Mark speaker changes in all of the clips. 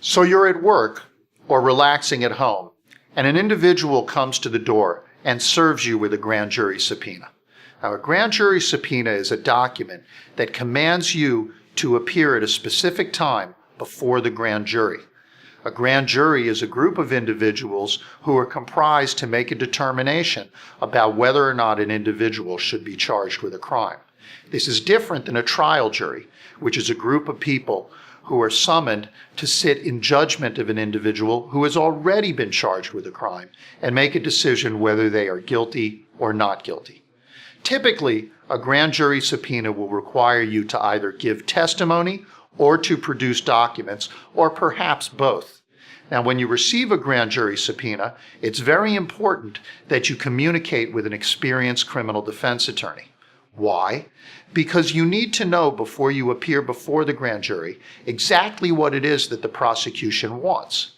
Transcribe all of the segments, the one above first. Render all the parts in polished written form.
Speaker 1: So you're at work or relaxing at home, and an individual comes to the door and serves you with a grand jury subpoena. Now, a grand jury subpoena is a document that commands you to appear at a specific time before the grand jury. A grand jury is a group of individuals who are comprised to make a determination about whether or not an individual should be charged with a crime. This is different than a trial jury, which is a group of people who are summoned to sit in judgment of an individual who has already been charged with a crime and make a decision whether they are guilty or not guilty. Typically, a grand jury subpoena will require you to either give testimony or to produce documents, or perhaps both. Now, when you receive a grand jury subpoena, it's very important that you communicate with an experienced criminal defense attorney. Why? Because you need to know before you appear before the grand jury exactly what it is that the prosecution wants.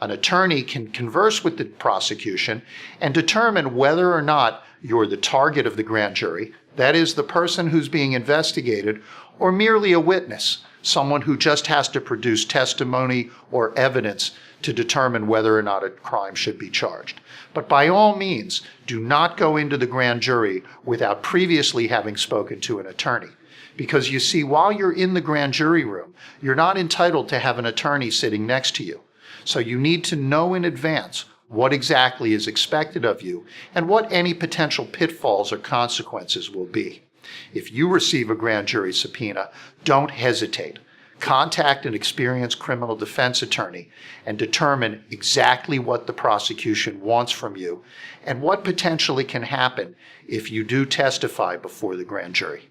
Speaker 1: An attorney can converse with the prosecution and determine whether or not you're the target of the grand jury, that is, the person who's being investigated, or merely a witness, someone who just has to produce testimony or evidence to determine whether or not a crime should be charged. But by all means, do not go into the grand jury without previously having spoken to an attorney. Because you see, while you're in the grand jury room, you're not entitled to have an attorney sitting next to you. So you need to know in advance what exactly is expected of you and what any potential pitfalls or consequences will be. If you receive a grand jury subpoena, don't hesitate. Contact an experienced criminal defense attorney and determine exactly what the prosecution wants from you and what potentially can happen if you do testify before the grand jury.